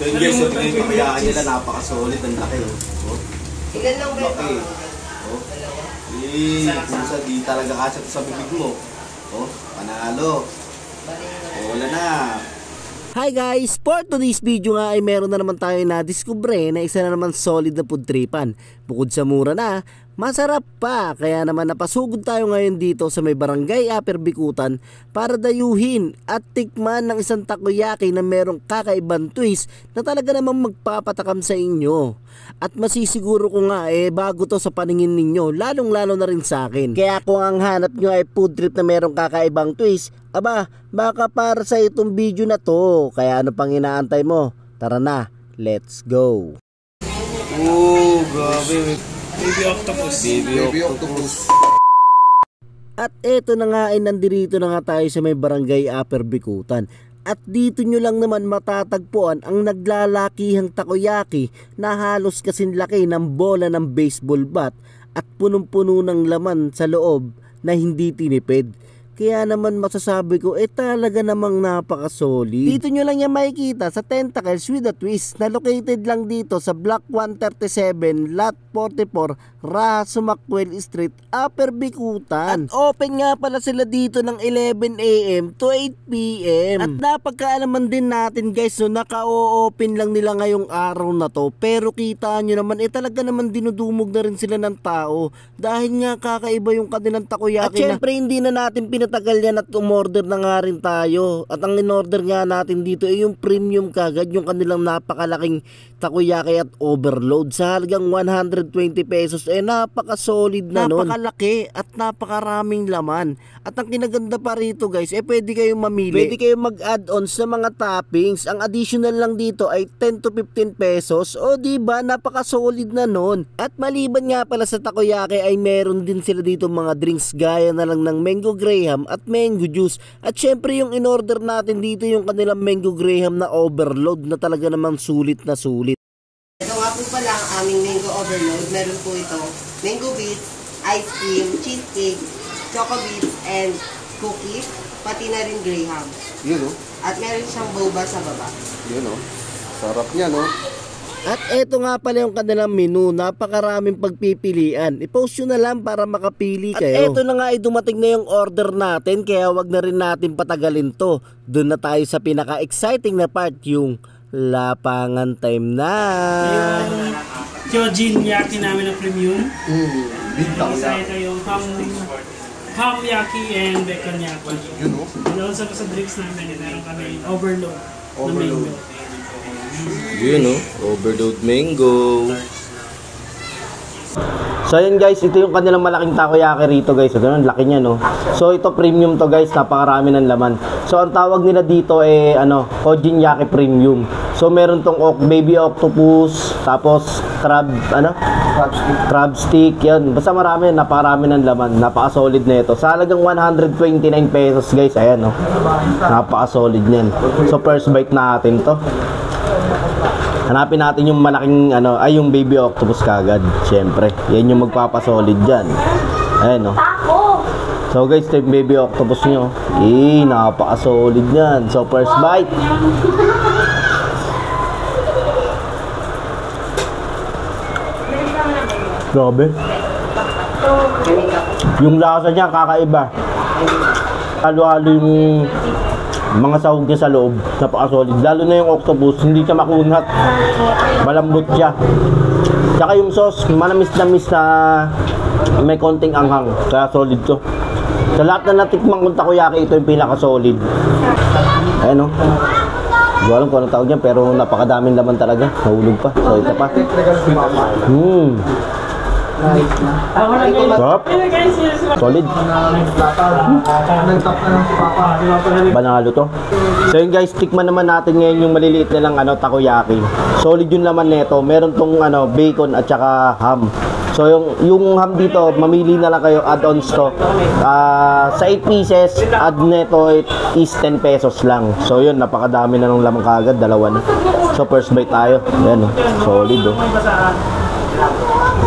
So yun guys, so tingnan yung pakayaan nila, napaka-solid, ang laki oh. Oh. Ilan lang ba laki. Oh. Pusa, di talaga kasya sa bibig mo. Oh, panalo. Oh, wala na. Hi guys! For today's video nga ay meron na naman tayo na-discover na isa na naman solid na food tripan. Bukod sa mura na, masarap pa. Kaya naman napasugod tayo ngayon dito sa may barangay Upper Bikutan para dayuhin at tikman ng isang takoyaki na merong kakaibang twist na talaga namang magpapatakam sa inyo. At masisiguro ko nga bago to sa paningin ninyo, lalong lalo na rin sa akin. Kaya kung ang hanap nyo ay food trip na merong kakaibang twist, aba, baka para sa itong video na to. Kaya ano pang inaantay mo? Tara na, let's go. Oh, grabe. Baby octopus. Baby octopus. At eto na nga ay nandirito na nga tayo sa may barangay Upper Bikutan. At dito nyo lang naman matatagpuan ang naglalakihang takoyaki na halos kasing laki ng bola ng baseball bat at punong-puno ng laman sa loob na hindi tinipid. Kaya naman masasabi ko talaga namang napaka-solid. Dito nyo lang yan makikita sa Tentacles with a Twist na located lang dito sa Block 137, Lot 44, Sumakwel Street, Upper Bikutan. At open nga pala sila dito ng 11 AM to 8 PM. At napagkaalaman din natin guys, so naka-o-open lang nila ngayong araw na to. Pero kita nyo naman talaga naman dinudumog na rin sila ng tao. Dahil nga kakaiba yung kanilang takoyaki. At syempre hindi na natin pinatagal yan at umorder na nga rin tayo. At ang in-order nga natin dito ay yung premium kagad, yung kanilang napakalaking takoyaki at overload sa halagang 120 pesos. Napaka-solid na nun. Napakalaki at napakaraming laman. At ang kinaganda pa rito guys, pwede kayong mamili. Pwede kayong mag-add-ons sa mga toppings. Ang additional lang dito ay 10 to 15 pesos. O diba, napaka-solid na nun. At maliban nga pala sa takoyaki ay meron din sila dito mga drinks gaya na lang ng Mango Graham at Mango Juice. At syempre yung in-order natin dito yung kanilang Mango Graham na overload na talaga namang sulit na sulit. Ito nga po pala ang aming mango overload. Meron po ito mango bits, ice cream, cheesecake, choco bits, and cookies, pati na rin graham. Yun oh. At meron siyang boba sa baba. Yun oh. Sarap niya no. At eto nga pala yung kanilang menu, napakaraming pagpipilian. I-post nyo na lang para makapili kayo. At eto na nga ay dumating na yung order natin, kaya wag na rin natin patagalin to. Doon na tayo sa pinaka-exciting na part, yung lapangan time na. Yung Kyojin Yaki namin na premium. Bintang Isa ito yung ham yaki and bacon yaki. Yun oh. And also sa drinks namin, meron kami overload. Na mango. Yun oh. Overload mango. So ayun guys, ito yung kanilang malaking takoyaki rito guys. Ito yung laki niya no. So ito premium to guys, napakarami ng laman. So ang tawag nila dito Kyojin Yaki Premium. So meron tong baby octopus, tapos crab stick, yan. Basta marami, napakarami ng laman. Napaka-solid na ito. Sa halagang 129 pesos guys, ayan no. Napaka-solid niyan. So first bite natin to. Hanapin natin yung malaking yung baby octopus kagad. Syempre, yan yung magpapasolid dyan. Ayan no. So guys, ito yung baby octopus nyo. Napaka-solid yan. So first bite. Grabe. Yung lasa niya kakaiba. Halo-halo yung mga sahog niya sa loob, napaka-solid. Lalo na yung octopus, hindi siya makunat. Malambot siya. Tsaka yung sauce, manamis-namis na may konting anghang. Kaya solid to. Sa lahat na natikmang kong takoyaki, ito yung pinaka-solid. Ayan o. Hindi ko alam kung anong tawag niya, pero napakadaming laman talaga. Nahulog pa. So ito pa. Sarap. Solid. Banalo to. So yun guys, tikman naman natin ngayon yung maliliit na lang takoyaki. Solid yung laman nito. Meron tong bacon at saka ham. So yung ham dito, mamili na lang kayo, add-ons to. Sa 8 pieces, add nito is 10 pesos lang. So yun, napakadami na ng laman kagad, dalawa na. So first bite tayo. Ayan solid oh.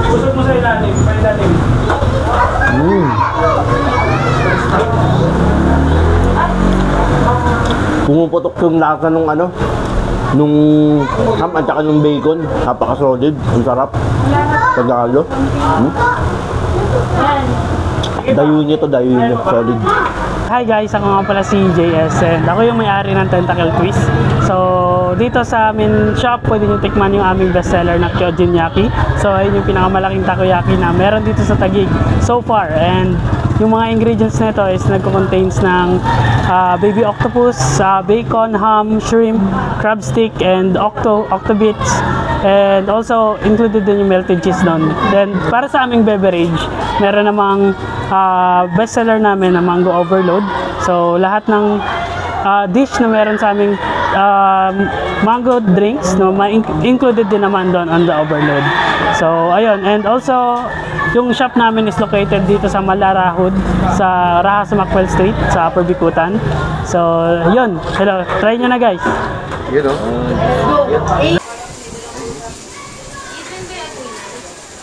Pusot mo sa ilalim, Pumuputok yung lasa nung Nung ham at saka nung bacon, napaka-solid. Ang sarap. Tagalog. Dayo niyo to, dayo niyo. Solid. Hi guys, ako nga pala si JS and ako yung may-ari ng Tentacle Twist. So, dito sa amin shop, pwede nyo tikman yung aming bestseller na Kyojin Yaki. So, ayun yung pinakamalaking takoyaki na meron dito sa Taguig so far. And yung mga ingredients nito is nagko-contains ng baby octopus, bacon, ham, shrimp, crab stick, and octobits. And also, included din yung melted cheese doon. Then, para sa aming beverage, meron namang bestseller namin na Mango Overload. So, lahat ng dish na meron sa aming mango drinks, no, included din naman doon on the Overload. So, ayun. And also, yung shop namin is located dito sa Malarahud, sa Raha sa Macwell Street, sa Upper Bicutan. So, yun. Hello. Try nyo na guys. Yun o.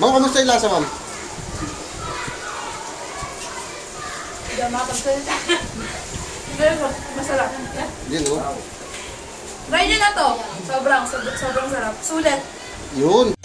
Ma'am, kamusta yung lasa, ma'am? Masarap. Yun o. Try nyo na to. Sobrang sarap. Sulit. Yun.